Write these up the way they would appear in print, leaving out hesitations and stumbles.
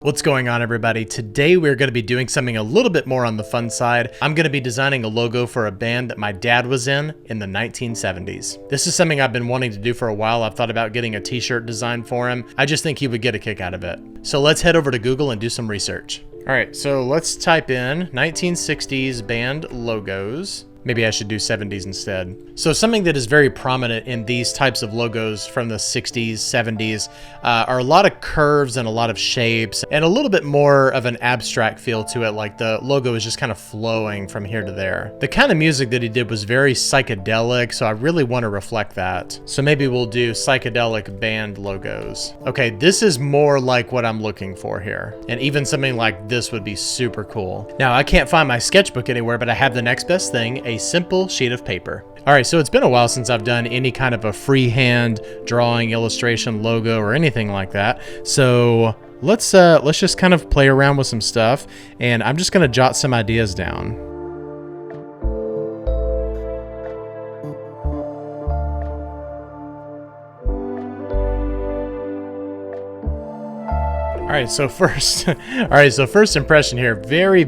What's going on, everybody? Today we're going to be doing something a little bit more on the fun side. I'm going to be designing a logo for a band that my dad was in the 1970s. This is something I've been wanting to do for a while. I've thought about getting a t-shirt design for him. I just think he would get a kick out of it. So let's head over to Google and do some research. All right, so let's type in 1960s band logos. Maybe I should do 70s instead. So something that is very prominent in these types of logos from the 60s, 70s are a lot of curves and a lot of shapes and a little bit more of an abstract feel to it, like the logo is just kind of flowing from here to there. The kind of music that he did was very psychedelic, so I really want to reflect that. So maybe we'll do psychedelic band logos. Okay, this is more like what I'm looking for here. And even something like this would be super cool. Now, I can't find my sketchbook anywhere, but I have the next best thing, a simple sheet of paper. All right, so it's been a while since I've done any kind of a freehand drawing, illustration, logo, or anything like that. So let's just kind of play around with some stuff, and I'm just gonna jot some ideas down. All right, so first impression here, very,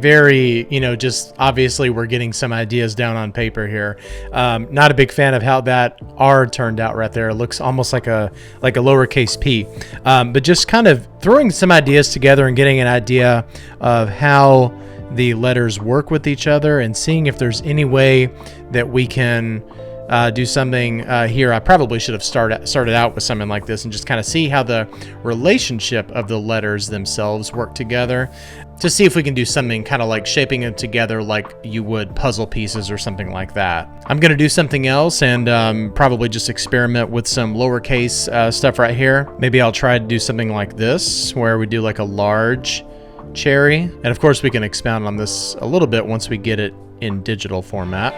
just obviously we're getting some ideas down on paper here. Not a big fan of how that R turned out right there. It looks almost like a lowercase p. But just kind of throwing some ideas together and getting an idea of how the letters work with each other and seeing if there's any way that we can do something here. I probably should have started out with something like this and just kind of see how the relationship of the letters themselves work together to see if we can do something kind of like shaping them together like you would puzzle pieces or something like that. I'm going to do something else and probably just experiment with some lowercase stuff right here. Maybe I'll try to do something like this where we do like a large cherry. And of course we can expound on this a little bit once we get it in digital format.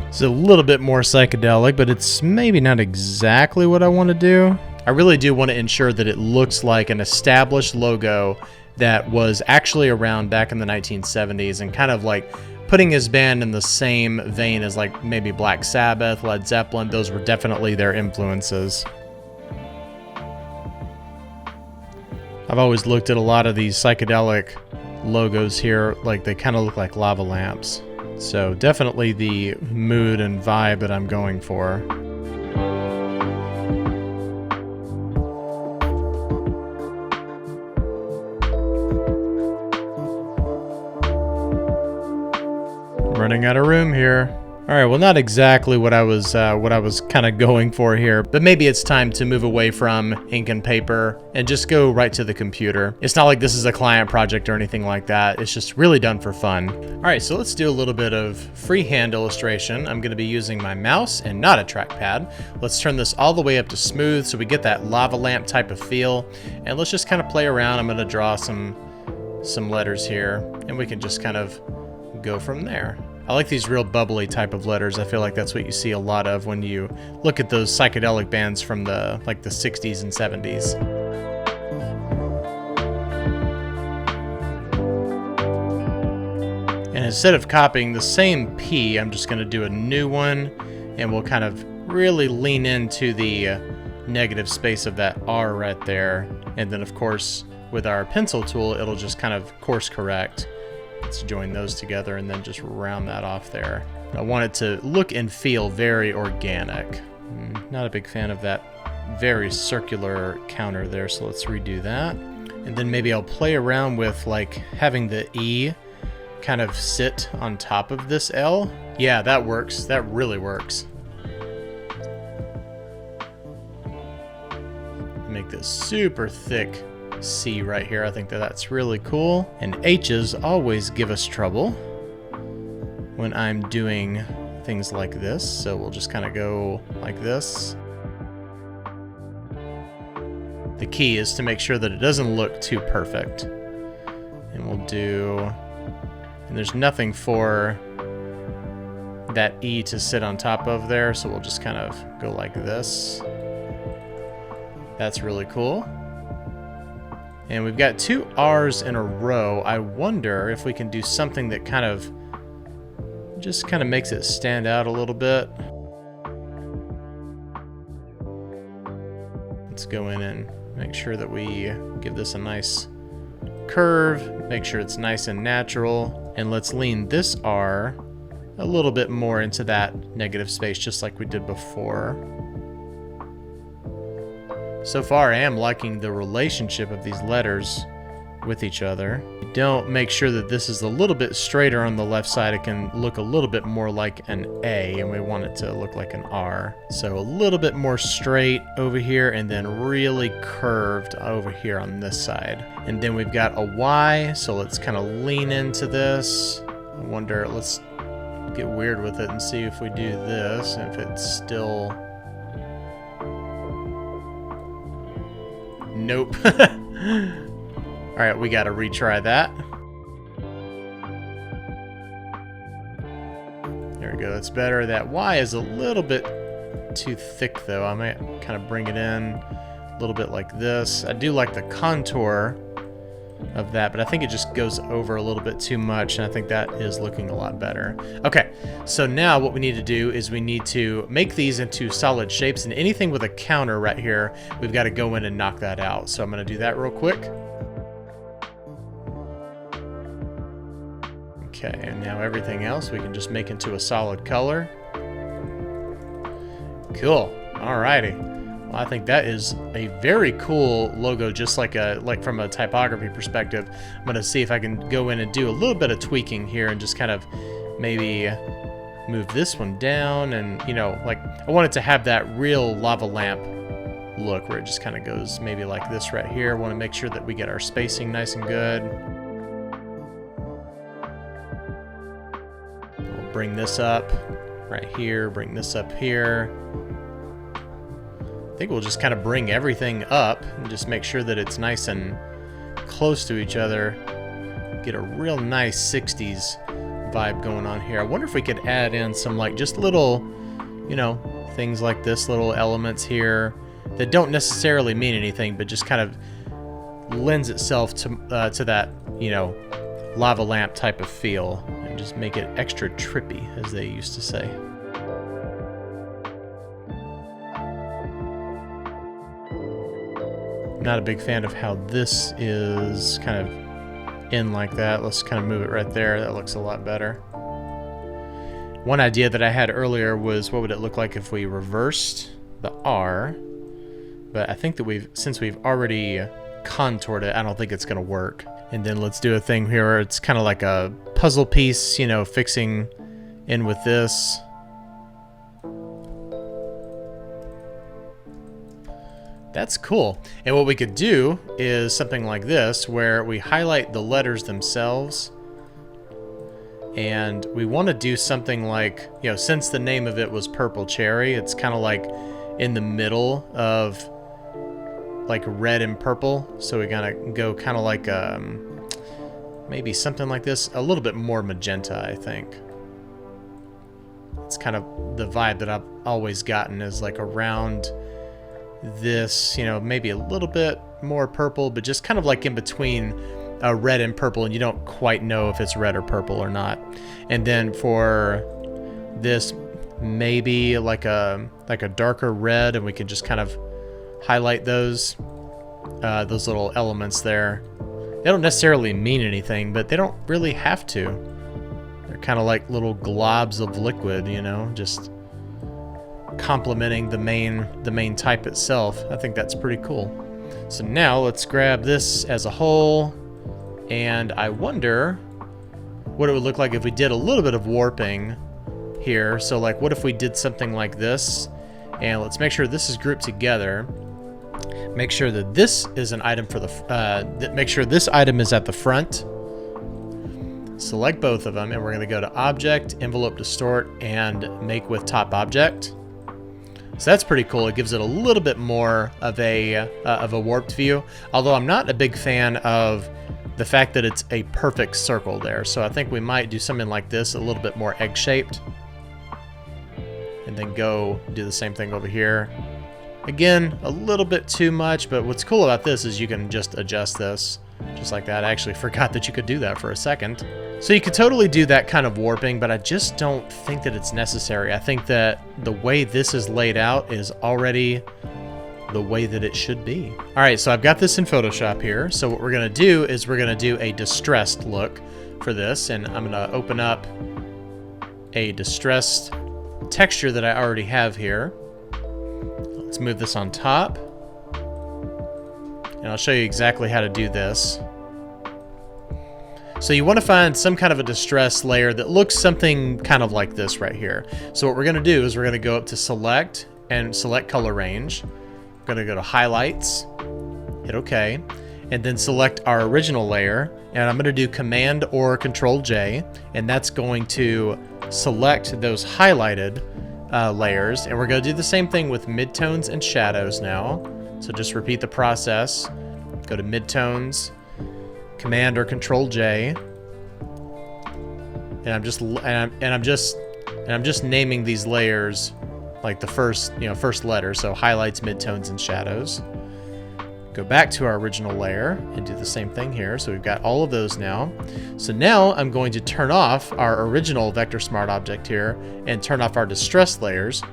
It's a little bit more psychedelic, but it's maybe not exactly what I want to do. I really do want to ensure that it looks like an established logo that was actually around back in the 1970s and kind of like putting his band in the same vein as like maybe Black Sabbath, Led Zeppelin. Those were definitely their influences. I've always looked at a lot of these psychedelic logos here, like they kind of look like lava lamps. So definitely the mood and vibe that I'm going for. Running out of room here. All right, well, not exactly what I was kind of going for here, but maybe it's time to move away from ink and paper and just go right to the computer. It's not like this is a client project or anything like that. It's just really done for fun. All right, so let's do a little bit of freehand illustration. I'm going to be using my mouse and not a trackpad. Let's turn this all the way up to smooth so we get that lava lamp type of feel, and let's just kind of play around. I'm going to draw some letters here, and we can just kind of go from there. I like these real bubbly type of letters. I feel like that's what you see a lot of when you look at those psychedelic bands from the 60s and 70s. And instead of copying the same P, I'm just going to do a new one, and we'll kind of really lean into the negative space of that R right there. And then of course, with our pencil tool, it'll just kind of course correct. Let's join those together and then just round that off there. I want it to look and feel very organic. Not a big fan of that very circular counter there, so let's redo that. And then maybe I'll play around with like having the E kind of sit on top of this L. Yeah, that works. That really works. Make this super thick C right here. I think that's really cool. And H's always give us trouble when I'm doing things like this. So we'll just kind of go like this. The key is to make sure that it doesn't look too perfect. And we'll do, and there's nothing for that E to sit on top of there. So we'll just kind of go like this. That's really cool. And we've got two R's in a row. I wonder if we can do something that kind of just makes it stand out a little bit. let's go in and make sure that we give this a nice curve, make sure it's nice and natural, and let's lean this R a little bit more into that negative space, just like we did before. So far, I am liking the relationship of these letters with each other. Don't make sure that this is a little bit straighter on the left side. It can look a little bit more like an A, and we want it to look like an R. So a little bit more straight over here, and then really curved over here on this side. And then we've got a Y, so let's kind of lean into this. I wonder, let's get weird with it and see if we do this, and if it's still... Nope. Alright, we gotta retry that. There we go, that's better. That Y is a little bit too thick though. I might kind of bring it in a little bit like this. I do like the contour of that, but I think it just goes over a little bit too much, and I think that is looking a lot better. Okay, so now what we need to do is we need to make these into solid shapes, and anything with a counter right here, we've got to go in and knock that out. So I'm going to do that real quick. Okay, and now everything else we can just make into a solid color. Cool. Alrighty. Well, I think that is a very cool logo, just like from a typography perspective. I'm gonna see if I can go in and do a little bit of tweaking here and just kind of maybe move this one down, and you know, like I want it to have that real lava lamp look where it just kind of goes maybe like this right here. I want to make sure that we get our spacing nice and good. We'll bring this up right here, bring this up here. I think we'll just kind of bring everything up and just make sure that it's nice and close to each other. Get a real nice 60s vibe going on here. I wonder if we could add in some like just little, you know, things like this, little elements here that don't necessarily mean anything, but just kind of lends itself to that, you know, lava lamp type of feel, and just make it extra trippy, as they used to say. Not a big fan of how this is kind of in like that. Let's kind of move it right there. That looks a lot better. One idea that I had earlier was what would it look like if we reversed the R, but I think that since we've already contoured it, I don't think it's going to work. And then let's do a thing here where it's kind of like a puzzle piece, you know, fixing in with this. That's cool. And what we could do is something like this, where we highlight the letters themselves, and we want to do something like, you know, since the name of it was Purple Cherry, it's kind of like in the middle of like red and purple. So we gotta go kind of like maybe something like this, a little bit more magenta, I think. It's kind of the vibe that I've always gotten, is like around this, you know, maybe a little bit more purple, but just kind of like in between red and purple, and you don't quite know if it's red or purple or not. And then for this, maybe like a darker red, and we can just kind of highlight those little elements there. They don't necessarily mean anything, but they don't really have to. They're kind of like little globs of liquid, you know, just complementing the main type itself. I think that's pretty cool. So now let's grab this as a whole, and I wonder what it would look like if we did a little bit of warping here. So like, what if we did something like this, and let's make sure this is grouped together. Make sure that this is an item for the make sure this item is at the front. Select both of them, and we're going to go to Object, Envelope Distort, and Make with Top Object. So that's pretty cool. It gives it a little bit more of a warped view, although I'm not a big fan of the fact that it's a perfect circle there. So I think we might do something like this, a little bit more egg-shaped, and then go do the same thing over here. Again, a little bit too much, but what's cool about this is you can just adjust this just like that. I actually forgot that you could do that for a second. So you could totally do that kind of warping, but I just don't think that it's necessary. I think that the way this is laid out is already the way that it should be. All right, so I've got this in Photoshop here. So what we're gonna do is we're gonna do a distressed look for this, and I'm gonna open up a distressed texture that I already have here. Let's move this on top, and I'll show you exactly how to do this. So you want to find some kind of a distress layer that looks something kind of like this right here. So what we're going to do is we're going to go up to select and select color range. We're going to go to highlights, hit OK, and then select our original layer. And I'm going to do Command or Control J, and that's going to select those highlighted layers. And we're going to do the same thing with midtones and shadows now. So just repeat the process. Go to midtones, Command or Control J, and I'm just naming these layers like the first letter. So highlights, midtones, and shadows. Go back to our original layer and do the same thing here. So we've got all of those now. So now I'm going to turn off our original Vector Smart object here and turn off our distress layers.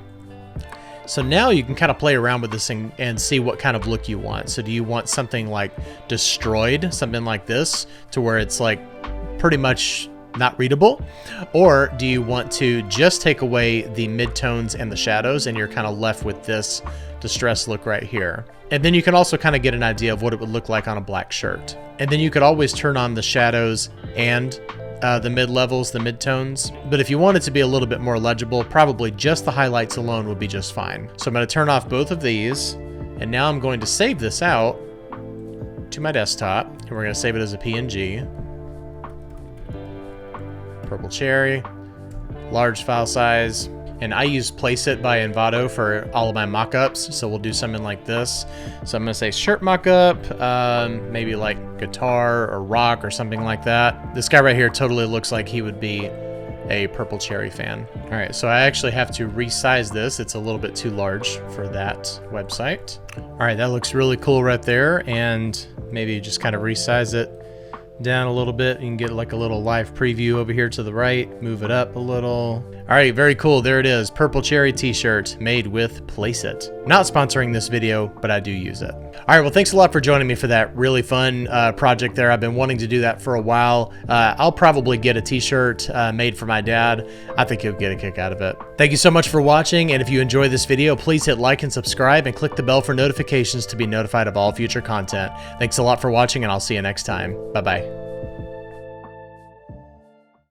So now you can kind of play around with this thing and see what kind of look you want. So do you want something like destroyed, something like this, to where it's like pretty much not readable? Or do you want to just take away the midtones and the shadows and you're kind of left with this distress look right here? And then you can also kind of get an idea of what it would look like on a black shirt. And then you could always turn on the shadows and the mid-levels, the midtones. But if you want it to be a little bit more legible, probably just the highlights alone would be just fine. So I'm going to turn off both of these, and now I'm going to save this out to my desktop, and we're going to save it as a PNG. Purple cherry, large file size, and I use Placeit by Envato for all of my mockups, so we'll do something like this. So I'm gonna say shirt mockup, maybe like guitar or rock or something like that. This guy right here totally looks like he would be a Purple Cherry fan. All right, so I actually have to resize this. It's a little bit too large for that website. All right, that looks really cool right there, and maybe just kind of resize it down a little bit. You can get like a little live preview over here to the right, move it up a little. All right, very cool. There it is, Purple Cherry t-shirt made with Placeit. Not sponsoring this video, but I do use it. All right, well, thanks a lot for joining me for that really fun project there. I've been wanting to do that for a while. I'll probably get a t-shirt made for my dad. I think he'll get a kick out of it. Thank you so much for watching, and if you enjoyed this video, please hit like and subscribe and click the bell for notifications to be notified of all future content. Thanks a lot for watching, and I'll see you next time. Bye-bye.